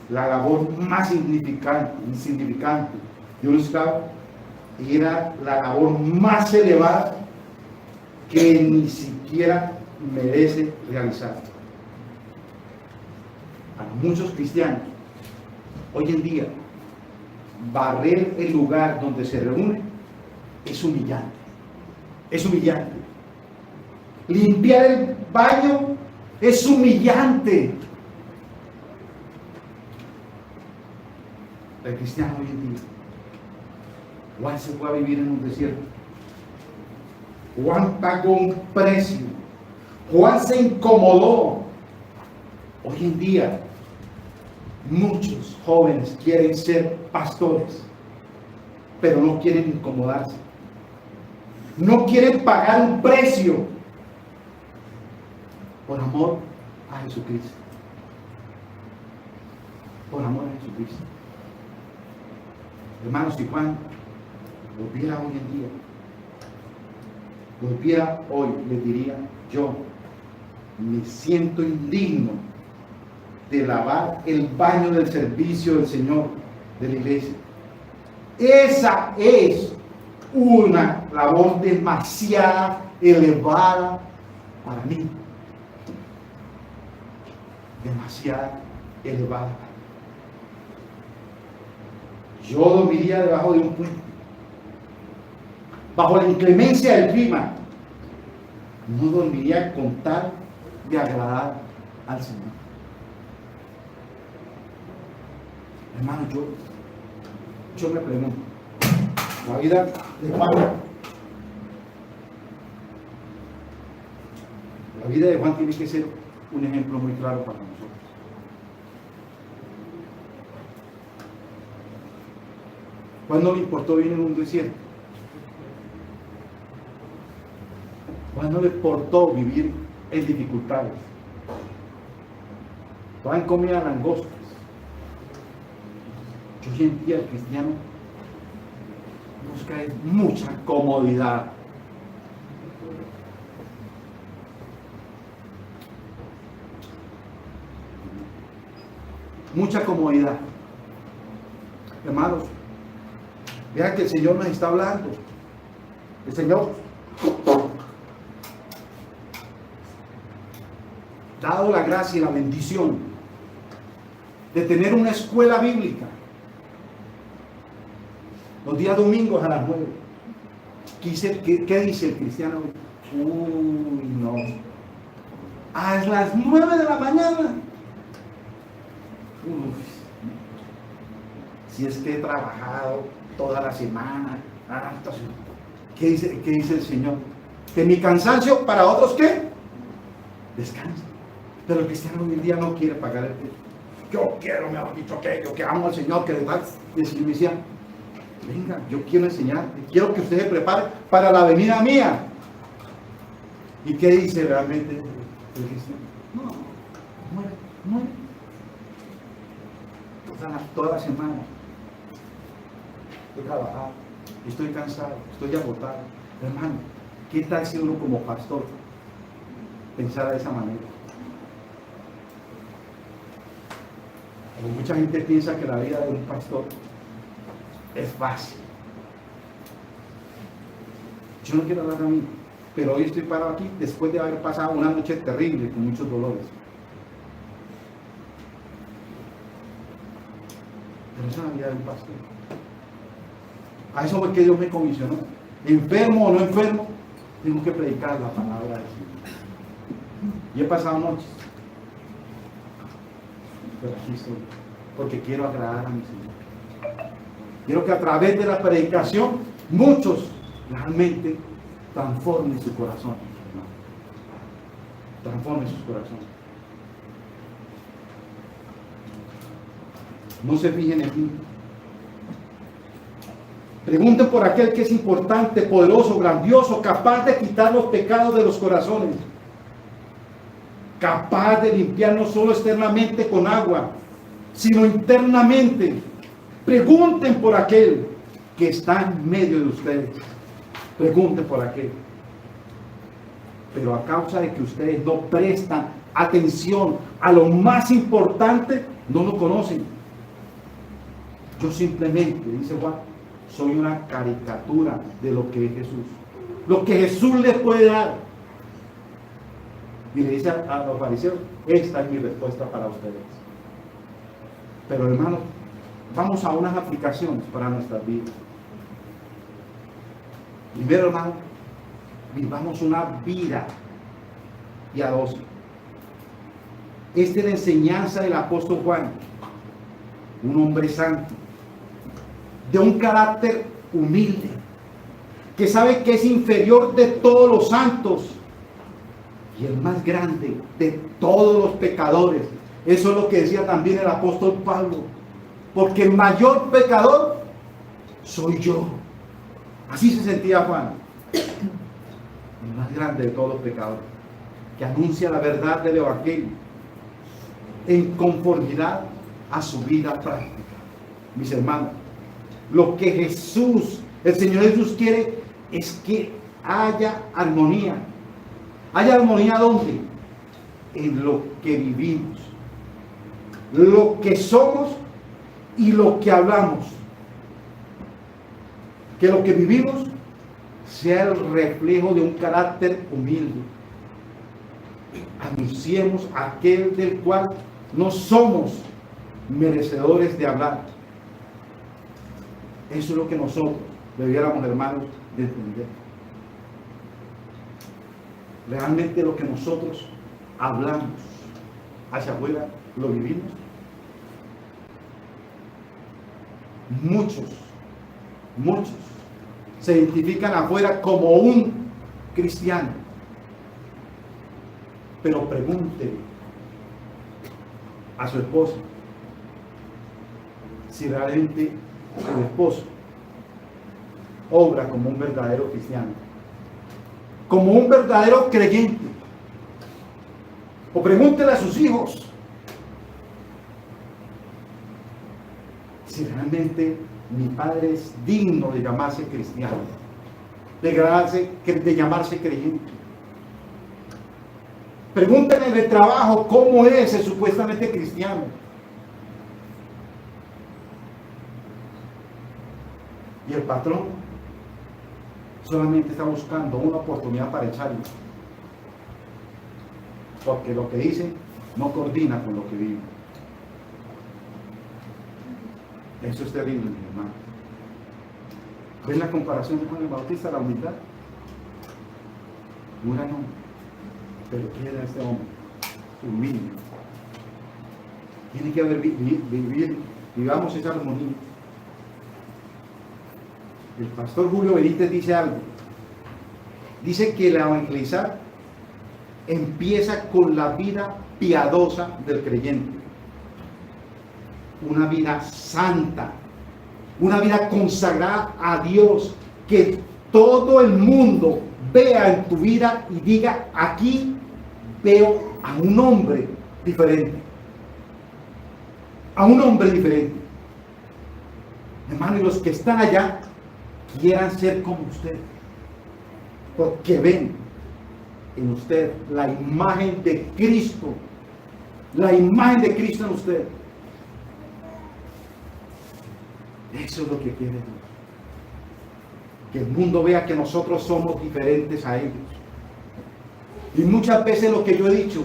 S1: la labor más insignificante de un esclavo era la labor más elevada que ni siquiera merece realizar. A muchos cristianos hoy en día, barrer el lugar donde se reúnen es humillante. Es humillante. Limpiar el baño es humillante. El cristiano hoy en día, Juan se fue a vivir en un desierto. Juan pagó un precio. Juan se incomodó. Hoy en día, muchos jóvenes quieren ser pastores, pero no quieren incomodarse. No quieren pagar un precio por amor a Jesucristo. Por amor a Jesucristo. Hermanos, si Juan volviera hoy en día, volviera hoy, les diría: yo me siento indigno de lavar el baño del servicio del Señor, de la iglesia. Esa es una labor demasiado elevada para mí. Demasiado elevada. Yo dormiría debajo de un puente, bajo la inclemencia del clima. No dormiría con tal de agradar al Señor. Hermano, yo me pregunto, la vida de Juan, la vida de Juan tiene que ser un ejemplo muy claro para nosotros. Juan no le importó vivir en un desierto. Juan no le importó vivir en dificultades. Juan comía langostas. Yo sentía el cristiano busca mucha comodidad. Mucha comodidad. Hermanos, vean que el Señor nos está hablando. El Señor, dado la gracia y la bendición de tener una escuela bíblica los días domingos a las 9. ¿Qué dice el cristiano? Uy, no. A las 9 de la mañana. Si es que he trabajado toda la semana. Entonces, ¿qué dice el Señor? Que mi cansancio para otros, ¿qué? Descansa. Pero el cristiano hoy en día no quiere pagar el precio. Yo quiero, mejor dicho, aquello, que amo al Señor, que de verdad. Y el Señor me decía, venga, yo quiero enseñarte, quiero que usted se prepare para la venida mía. ¿Y qué dice realmente el cristiano? No, muere. Toda la semana he trabajado, estoy cansado, estoy agotado. Hermano, ¿qué tal si uno como pastor pensara de esa manera? Como mucha gente piensa que la vida de un pastor es fácil. Yo no quiero hablar de mí, pero hoy estoy parado aquí después de haber pasado una noche terrible con muchos dolores. Pero esa es la vida de un pastor. A eso fue que Dios me comisionó. Enfermo o no enfermo, tengo que predicar la palabra del Señor. Y he pasado noches. Pero aquí estoy, porque quiero agradar a mi Señor. Quiero que a través de la predicación muchos realmente transformen su corazón. Transformen sus corazones. No se fijen en mí. Pregunten por aquel que es importante, poderoso, grandioso, capaz de quitar los pecados de los corazones. Capaz de limpiar no solo externamente con agua, sino internamente. Pregunten por aquel que está en medio de ustedes. Pregunten por aquel. Pero a causa de que ustedes no prestan atención a lo más importante, no lo conocen. Yo simplemente, dice Juan, soy una caricatura de lo que es Jesús. Lo que Jesús les puede dar. Y le dice a los fariseos, esta es mi respuesta para ustedes. Pero hermanos, vamos a unas aplicaciones para nuestras vidas. Primero, hermano, vivamos una vida piadosa. Esta es la enseñanza del apóstol Juan, un hombre santo, de un carácter humilde, que sabe que es inferior de todos los santos y el más grande de todos los pecadores. Eso es lo que decía también el apóstol Pablo, porque el mayor pecador soy yo. Así se sentía Juan, el más grande de todos los pecadores, que anuncia la verdad del evangelio en conformidad a su vida práctica. Mis hermanos, lo que Jesús, el Señor Jesús quiere es que haya armonía. ¿Haya armonía dónde? En lo que vivimos. lo que somos y lo que hablamos. Que lo que vivimos sea el reflejo de un carácter humilde. Anunciemos aquel del cual no somos merecedores de hablar. Eso es lo que nosotros debiéramos, hermanos, de entender. Realmente lo que nosotros hablamos hacia afuera, ¿lo vivimos? Muchos se identifican afuera como un cristiano. Pero pregunte a su esposa si realmente su esposo obra como un verdadero cristiano, como un verdadero creyente. O pregúntele a sus hijos si realmente mi padre es digno de llamarse cristiano, de llamarse creyente. Pregúntenle en el trabajo cómo es el supuestamente cristiano. Y el patrón solamente está buscando una oportunidad para echarlo, porque lo que dice no coordina con lo que vive. Eso es terrible, mi hermano. ¿Ves la comparación con el Bautista, la humildad? Dura no, pero ¿quién era este hombre? Humilde. Tiene que haber vivamos esa armonía. El pastor Julio Benítez dice algo. Dice que el evangelizar empieza con la vida piadosa del creyente. Una vida santa, una vida consagrada a Dios, que todo el mundo vea en tu vida y diga: aquí veo a un hombre diferente, a un hombre diferente. Hermano, y los que están allá quieran ser como usted, porque ven en usted la imagen de Cristo, la imagen de Cristo en usted. Eso es lo que quiere Dios, que el mundo vea que nosotros somos diferentes a ellos. Y muchas veces lo que yo he dicho,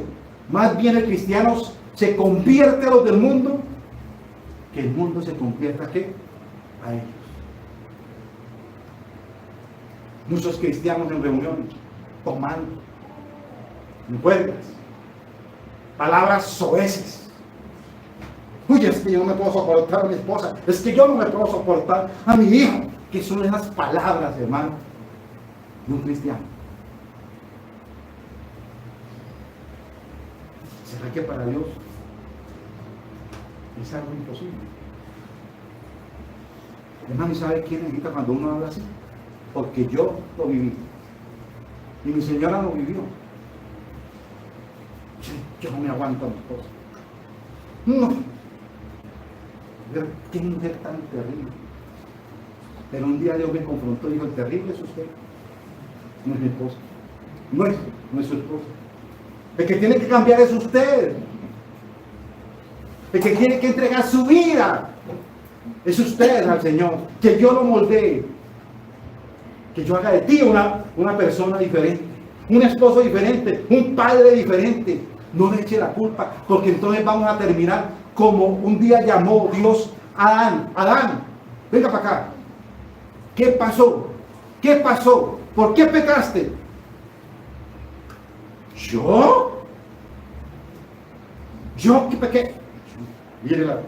S1: más bien el cristiano se convierte a los del mundo, que el mundo se convierta ¿qué? A ellos. Muchos cristianos en reuniones, tomando, en juergas, palabras soeces. Uy, es que yo no me puedo soportar a mi esposa, es que yo no me puedo soportar a mi hijo. ¿Qué son esas palabras, hermano, de un cristiano? ¿Será que para Dios es algo imposible? Hermano, ¿y sabe quién necesita cuando uno habla así? Porque yo lo viví. Y mi señora lo vivió. Yo no me aguanto a mi esposa. No. Qué mujer tan terrible. Pero un día Dios me confrontó y dijo: el terrible es usted, no es mi esposa, no es su esposa. El que tiene que cambiar es usted. El que tiene que entregar su vida es usted al Señor. Que yo lo moldee, que yo haga de ti una persona diferente, un esposo diferente, un padre diferente. No le eche la culpa, porque entonces vamos a terminar como un día llamó Dios a Adán. Adán, venga para acá. ¿Qué pasó? ¿Qué pasó? ¿Por qué pecaste? ¿Yo? ¿Yo qué pequé? Mire la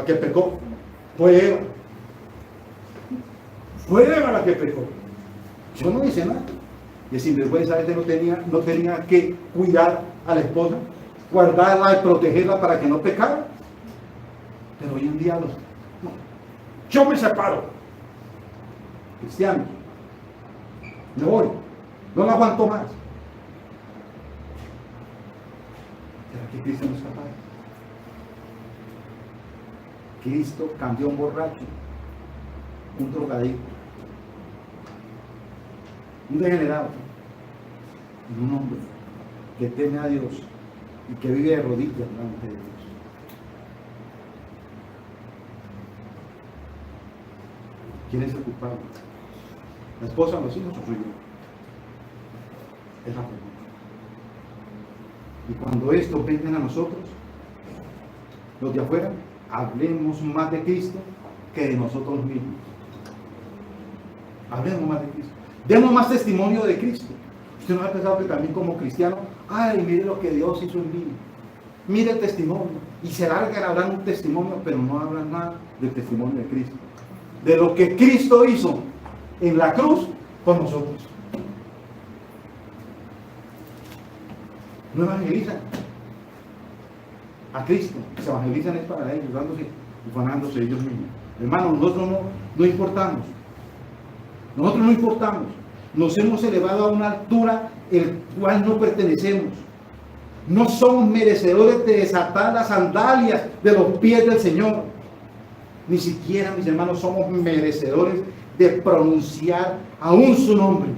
S1: que pecó. Fue Eva. Fue Eva la que pecó. Yo no hice nada. Y sinvergüenza no tenía que cuidar a la esposa, guardarla y protegerla para que no pecara. Pero hoy en día no. Yo me separo. Cristiano, me voy. No la aguanto más. ¿Será que Cristo no es capaz? Cristo cambió un borracho, un drogadicto, un degenerado, y un hombre que teme a Dios y que vive de rodillas delante de Dios. ¿Quién es el culpable? ¿La esposa, los hijos o soy yo? Es la pregunta. Y cuando estos vengan a nosotros, los de afuera, hablemos más de Cristo que de nosotros mismos. Hablemos más de Cristo. Demos más testimonio de Cristo. Usted no ha pensado que también como cristiano, ay, mire lo que Dios hizo en mí. Mire el testimonio. Y se largan hablando un testimonio, pero no hablan nada del testimonio de Cristo. De lo que Cristo hizo en la cruz por nosotros. No evangelizan a Cristo. Se evangelizan es para ellos, dándose y fanándose ellos mismos. Hermanos, nosotros no importamos. Nosotros no importamos. Nos hemos elevado a una altura el cual no pertenecemos. No somos merecedores de desatar las sandalias de los pies del Señor. Ni siquiera, mis hermanos, somos merecedores de pronunciar aún su nombre.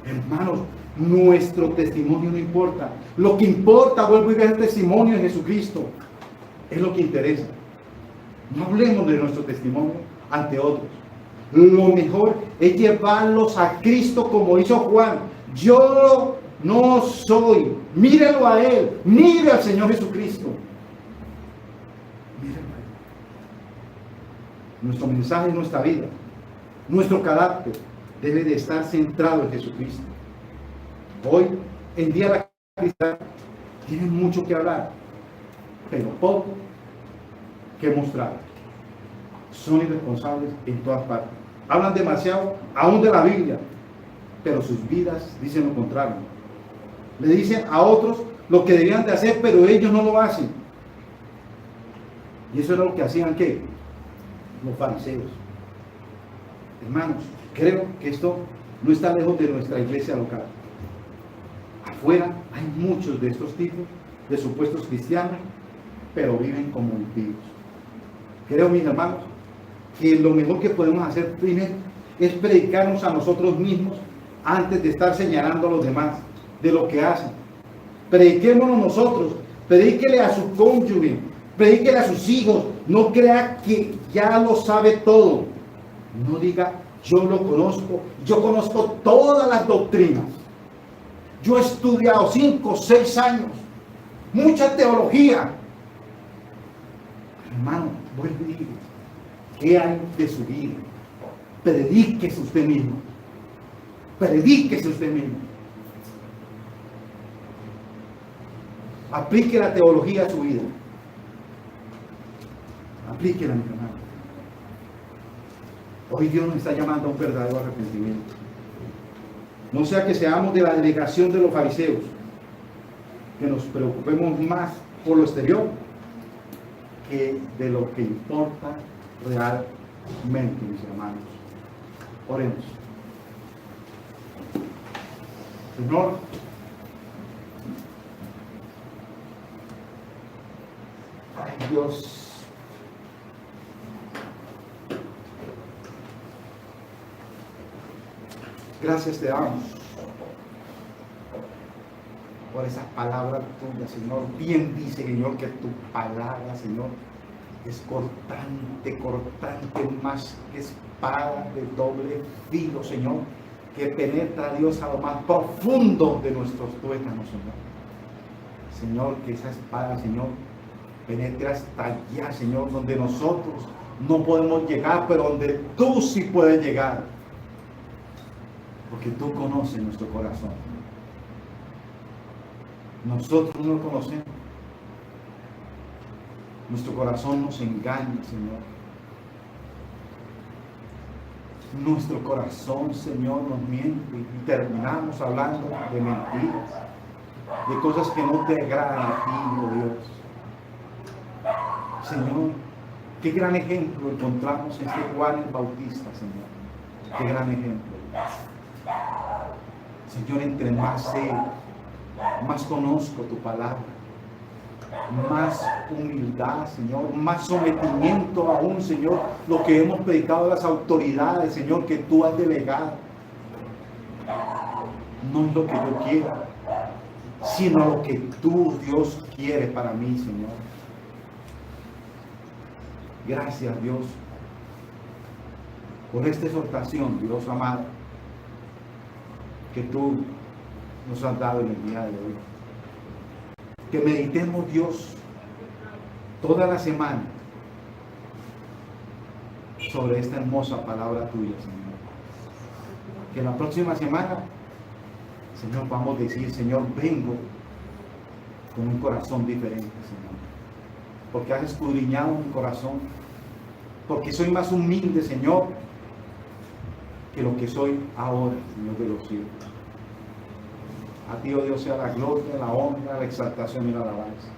S1: Hermanos, nuestro testimonio no importa. Lo que importa, vuelvo a ver el testimonio de Jesucristo. Es lo que interesa. No hablemos de nuestro testimonio ante otros. Lo mejor es llevarlos a Cristo como hizo Juan. Yo no soy. Mírelo a Él. Mire al Señor Jesucristo. Mírelo a Él. Nuestro mensaje, nuestra vida, nuestro carácter debe de estar centrado en Jesucristo. Hoy en día la cristiana tiene mucho que hablar, pero poco que mostrar. Son irresponsables en todas partes. Hablan demasiado aún de la Biblia, pero sus vidas dicen lo contrario. Le dicen a otros lo que debían de hacer, pero ellos no lo hacen. Y eso era lo que hacían, ¿qué? Los fariseos. Hermanos, creo que esto no está lejos de nuestra iglesia local. Afuera hay muchos de estos tipos de supuestos cristianos, pero viven como impíos. Creo, mis hermanos, que lo mejor que podemos hacer primero es predicarnos a nosotros mismos antes de estar señalando a los demás de lo que hacen. Prediquémonos nosotros, predíquele a su cónyuge, predíquele a sus hijos. No crea que ya lo sabe todo. No diga, yo lo conozco, yo conozco todas las doctrinas. Yo he estudiado 5 o 6 años, mucha teología. Hermano, vuelve y diga, ¿qué hay de su vida? Predíquese usted mismo. Predíquese usted mismo. Aplique la teología a su vida. Aplíquela, mi hermano. Hoy Dios nos está llamando a un verdadero arrepentimiento. No sea que seamos de la delegación de los fariseos, que nos preocupemos más por lo exterior que de lo que importa realmente, mis hermanos. Oremos. Señor, ay Dios, gracias te damos por esas palabras tuyas, Señor. Bien dice, Señor, que tu palabra, Señor, es cortante, más que espada de doble filo, Señor, que penetra, Dios, a lo más profundo de nuestros tuétanos, Señor. Señor, que esa espada, Señor, penetre hasta allá, Señor, donde nosotros no podemos llegar, pero donde tú sí puedes llegar. Porque tú conoces nuestro corazón. Nosotros no lo conocemos. Nuestro corazón nos engaña, Señor. Nuestro corazón, Señor, nos miente y terminamos hablando de mentiras, de cosas que no te agradan a ti, oh Dios. Señor, qué gran ejemplo encontramos en este Juan el Bautista, Señor. Qué gran ejemplo. Señor, entre más sé, más conozco tu palabra, más humildad, Señor, más sometimiento aún, Señor, lo que hemos predicado a las autoridades, Señor, que tú has delegado. No es lo que yo quiera, sino lo que tú, Dios, quiere para mí, Señor. Gracias, Dios, por esta exhortación, Dios amado, que tú nos has dado en el día de hoy. Que meditemos, Dios, toda la semana sobre esta hermosa palabra tuya, Señor. Que la próxima semana, Señor, vamos a decir, Señor, vengo con un corazón diferente, Señor. Porque has escudriñado mi corazón. Porque soy más humilde, Señor, que lo que soy ahora, Señor de los cielos. A ti, oh Dios, sea la gloria, la honra, la exaltación y la alabanza.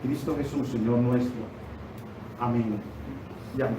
S1: Cristo Jesús, Señor nuestro. Amén y amén.